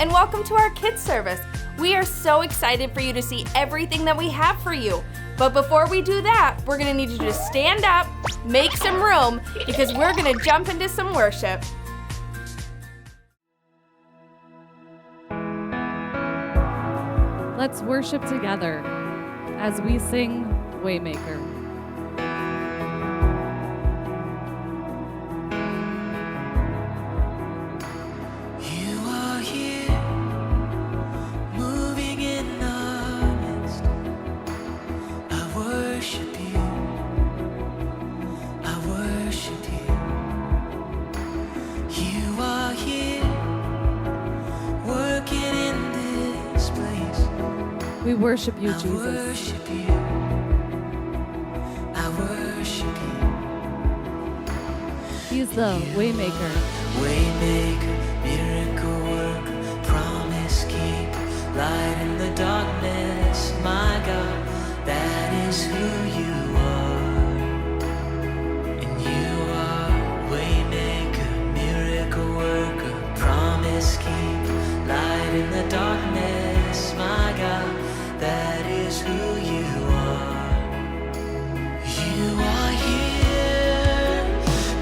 and welcome to our kids service. We are so excited for you to see everything that we have for you. But before we do that, we're gonna need you to stand up, make some room, because we're gonna jump into some worship. Let's worship together as we sing Waymaker. We worship you, Jesus. I worship you. He's the Waymaker. Waymaker, miracle worker, promise keeper, light in the darkness, my God, that is who you are. And you are Waymaker, miracle worker, promise keeper, light in the darkness, my God, that is who you are. You are here,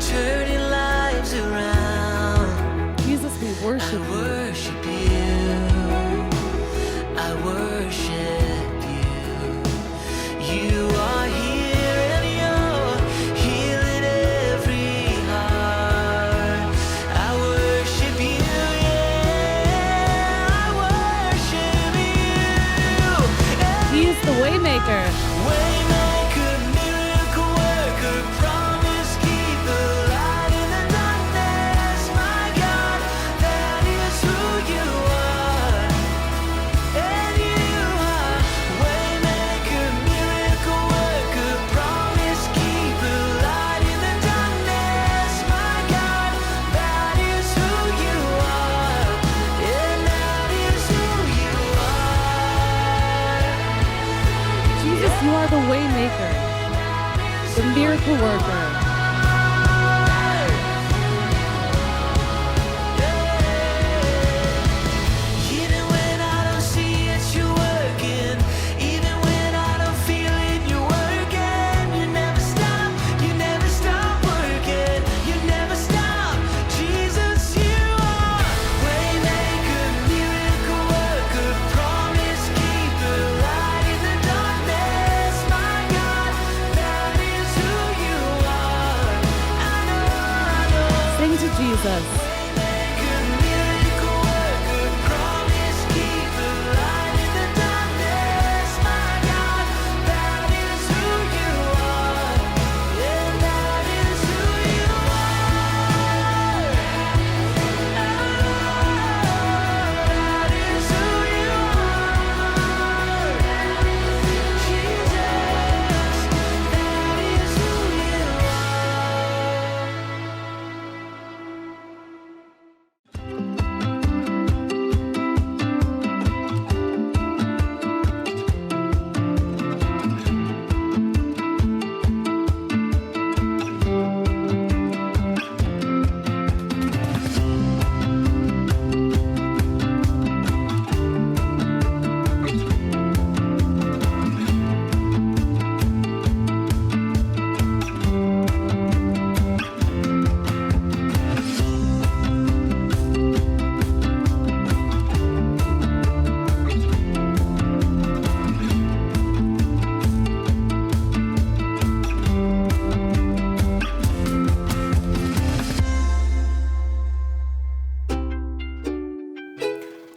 turning lives around. Jesus, we worship you. I worship you. I worship you. You are here and you're healing every heart. I worship you, yeah. I worship you. He's the Waymaker. Waymaker, miracle worker, promise keeper, light in the darkness, my God, that is who you are. And you are Waymaker, miracle worker, promise keeper, light in the darkness, my God, that is who you are. And that is who you are. Jesus, you are the Waymaker, the miracle worker. Even when I don't see it, you're working. Even when I don't feel it, you're working. You never stop working. You never stop. Jesus, you are Waymaker, miracle worker, promise keeper, light in the darkness, my God, that is who you are. I know. Sing to Jesus. Waymaker, miracle worker, promise keeper, light in the darkness, my God, that is who you are, and that is who you are. That is who you are, Jesus, that is who you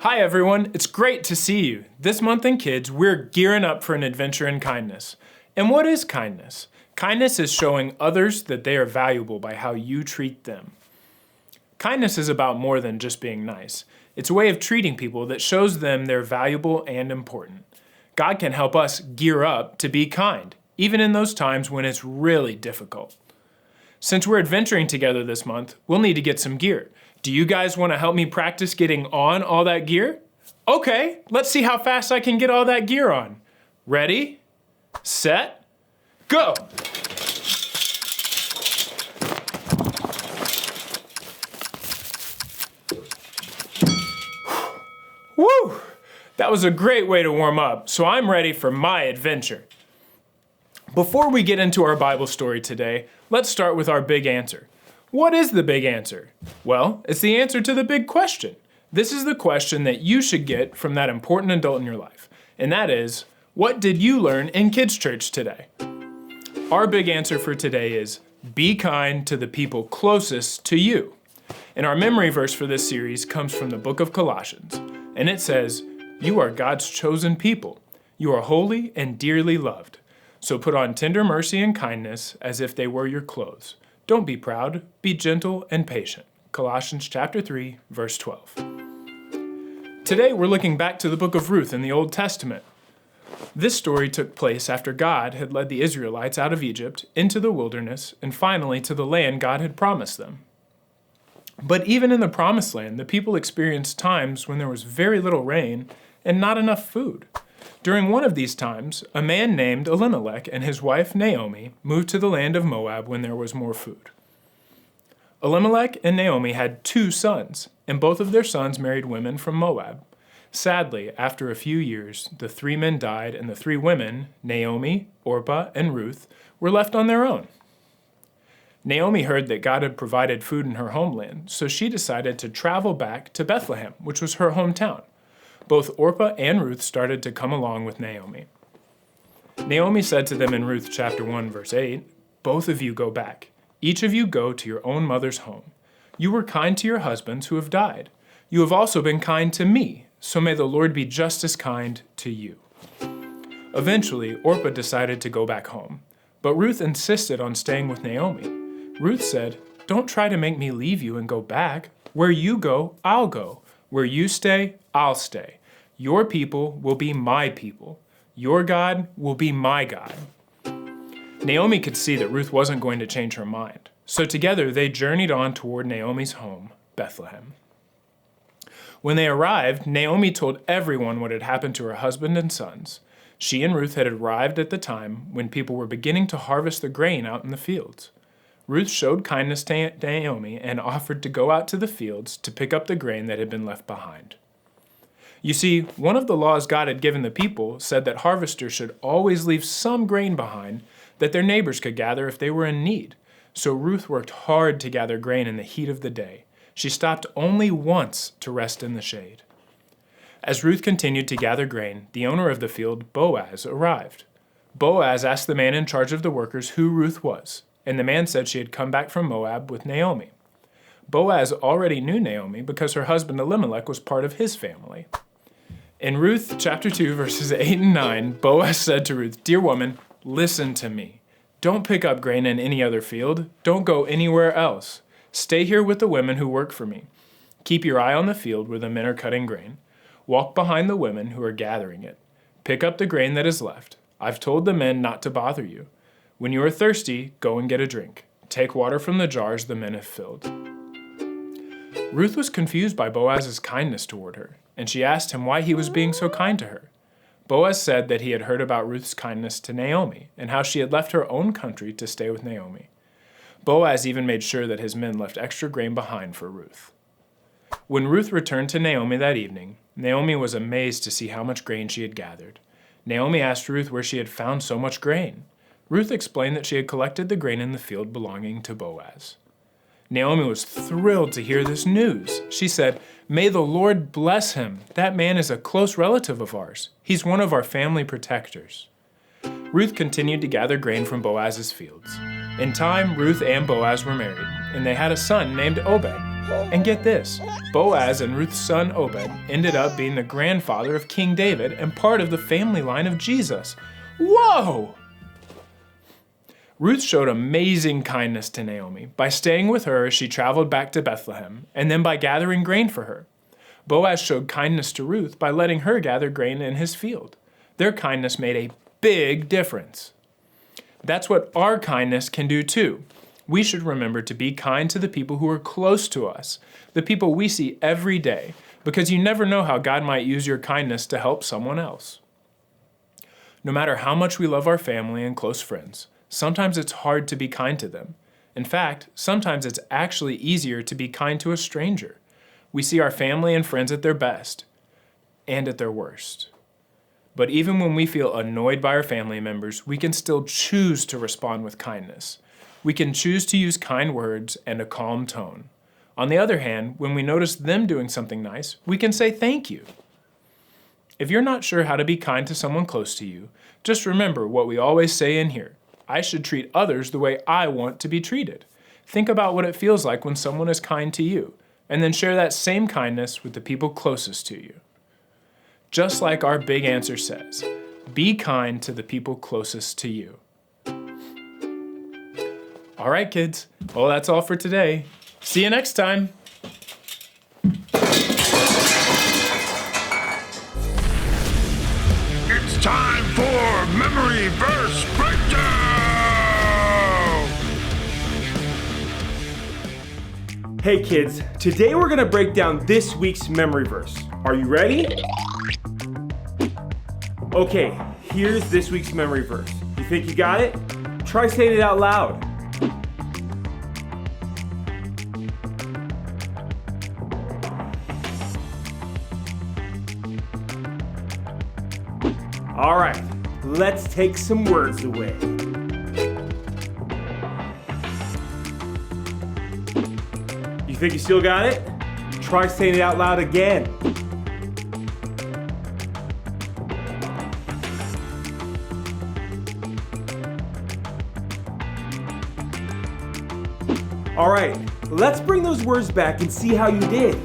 Hi everyone, it's great to see you. This month in Kids, we're gearing up for an adventure in kindness. And what is kindness? Kindness is showing others that they are valuable by how you treat them. Kindness is about more than just being nice. It's a way of treating people that shows them they're valuable and important. God can help us gear up to be kind, even in those times when it's really difficult. Since we're adventuring together this month, we'll need to get some gear. Do you guys want to help me practice getting on all that gear? Okay, let's see how fast I can get all that gear on. Ready, set, go! That was a great way to warm up, so I'm ready for my adventure. Before we get into our Bible story today, let's start with our big answer. What is the big answer? Well, it's the answer to the big question. This is the question that you should get from that important adult in your life, and that is, what did you learn in Kids Church today? Our big answer for today is, be kind to the people closest to you. And our memory verse for this series comes from the book of Colossians, and it says, "You are God's chosen people. You are holy and dearly loved. So put on tender mercy and kindness as if they were your clothes. Don't be proud, be gentle and patient." Colossians chapter 3, verse 12. Today we're looking back to the book of Ruth in the Old Testament. This story took place after God had led the Israelites out of Egypt into the wilderness and finally to the land God had promised them. But even in the promised land, the people experienced times when there was very little rain and not enough food. During one of these times, a man named Elimelech and his wife Naomi moved to the land of Moab when there was more food. Elimelech and Naomi had 2 sons, and both of their sons married women from Moab. Sadly, after a few years, the 3 men died, and the 3 women, Naomi, Orpah, and Ruth, were left on their own. Naomi heard that God had provided food in her homeland, so she decided to travel back to Bethlehem, which was her hometown. Both Orpah and Ruth started to come along with Naomi. Naomi said to them in Ruth chapter 1, verse 8, "Both of you go back. Each of you go to your own mother's home. You were kind to your husbands who have died. You have also been kind to me, so may the Lord be just as kind to you." Eventually, Orpah decided to go back home, but Ruth insisted on staying with Naomi. Ruth said, "Don't try to make me leave you and go back. Where you go, I'll go. Where you stay, I'll stay. Your people will be my people. Your God will be my God." Naomi could see that Ruth wasn't going to change her mind, so together they journeyed on toward Naomi's home, Bethlehem. When they arrived, Naomi told everyone what had happened to her husband and sons. She and Ruth had arrived at the time when people were beginning to harvest the grain out in the fields. Ruth showed kindness to Naomi and offered to go out to the fields to pick up the grain that had been left behind. You see, one of the laws God had given the people said that harvesters should always leave some grain behind that their neighbors could gather if they were in need. So Ruth worked hard to gather grain in the heat of the day. She stopped only once to rest in the shade. As Ruth continued to gather grain, the owner of the field, Boaz, arrived. Boaz asked the man in charge of the workers who Ruth was, and the man said she had come back from Moab with Naomi. Boaz already knew Naomi because her husband Elimelech was part of his family. In Ruth chapter 2, verses 8 and 9, Boaz said to Ruth, "Dear woman, listen to me. Don't pick up grain in any other field. Don't go anywhere else. Stay here with the women who work for me. Keep your eye on the field where the men are cutting grain. Walk behind the women who are gathering it. Pick up the grain that is left. I've told the men not to bother you. When you are thirsty, go and get a drink. Take water from the jars the men have filled." Ruth was confused by Boaz's kindness toward her, and she asked him why he was being so kind to her. Boaz said that he had heard about Ruth's kindness to Naomi and how she had left her own country to stay with Naomi. Boaz even made sure that his men left extra grain behind for Ruth. When Ruth returned to Naomi that evening, Naomi was amazed to see how much grain she had gathered. Naomi asked Ruth where she had found so much grain. Ruth explained that she had collected the grain in the field belonging to Boaz. Naomi was thrilled to hear this news. She said, "May the Lord bless him. That man is a close relative of ours. He's one of our family protectors." Ruth continued to gather grain from Boaz's fields. In time, Ruth and Boaz were married, and they had a son named Obed. And get this, Boaz and Ruth's son Obed ended up being the grandfather of King David and part of the family line of Jesus. Whoa! Ruth showed amazing kindness to Naomi by staying with her as she traveled back to Bethlehem, and then by gathering grain for her. Boaz showed kindness to Ruth by letting her gather grain in his field. Their kindness made a big difference. That's what our kindness can do too. We should remember to be kind to the people who are close to us, the people we see every day, because you never know how God might use your kindness to help someone else. No matter how much we love our family and close friends, sometimes it's hard to be kind to them. In fact, sometimes it's actually easier to be kind to a stranger. We see our family and friends at their best. and at their worst. But even when we feel annoyed by our family members, we can still choose to respond with kindness. We can choose to use kind words and a calm tone. On the other hand, when we notice them doing something nice, we can say thank you. If you're not sure how to be kind to someone close to you, just remember what we always say in here. I should treat others the way I want to be treated. Think about what it feels like when someone is kind to you, and then share that same kindness with the people closest to you. Just like our big answer says, be kind to the people closest to you. All right, kids. Well, that's all for today. See you next time. It's time for Memory Verse Breakdown! Hey kids, today we're gonna break down this week's memory verse. Are you ready? Okay, here's this week's memory verse. You think you got it? Try saying it out loud. All right, let's take some words away. You think you still got it? Try saying it out loud again. All right, let's bring those words back and see how you did.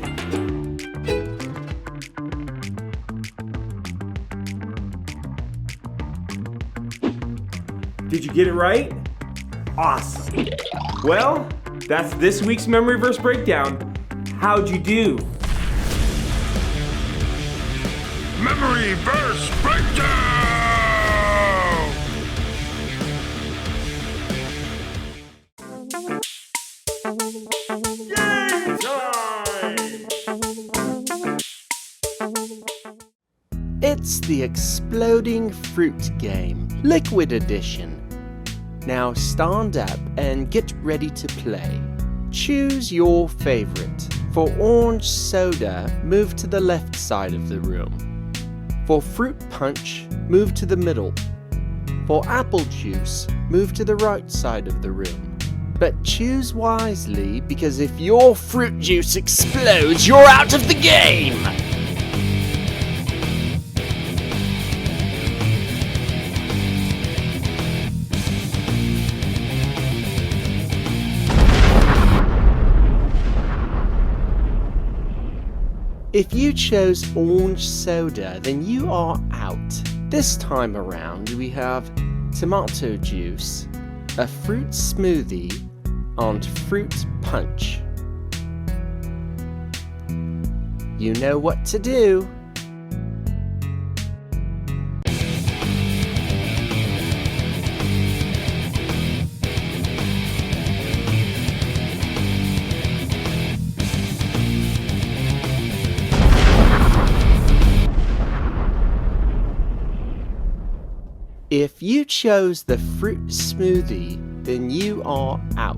Did you get it right? Awesome. Well, that's this week's memory verse breakdown. How'd you do? Memory Verse Breakdown! It's the Exploding Fruit game, Liquid Edition. Now stand up and get ready to play. Choose your favorite. For orange soda, move to the left side of the room. For fruit punch, move to the middle. For apple juice, move to the right side of the room. But choose wisely, because if your fruit juice explodes, you're out of the game! If you chose orange soda, then you are out. This time around, we have tomato juice, a fruit smoothie, and fruit punch. You know what to do. If you chose the fruit smoothie, then you are out.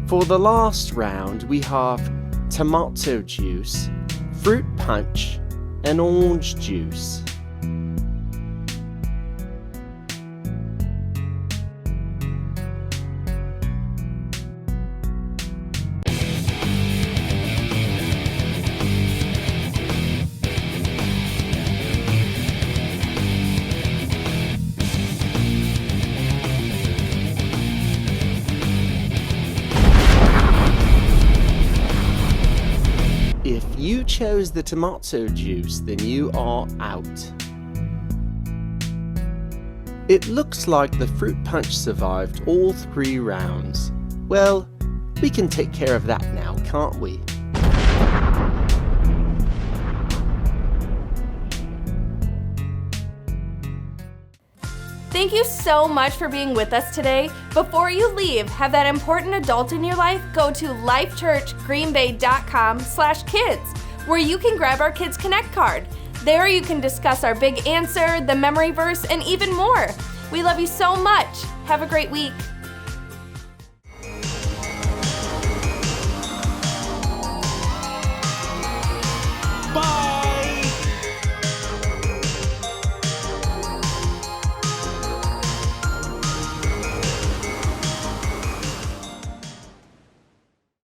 For the last round, we have tomato juice, fruit punch, and orange juice. If you chose the tomato juice, then you are out. It looks like the fruit punch survived all 3 rounds. Well, we can take care of that now, can't we? Thank you so much for being with us today. Before you leave, have that important adult in your life go to lifechurchgreenbay.com/kids, where you can grab our Kids Connect card. There you can discuss our big answer, the memory verse, and even more. We love you so much. Have a great week.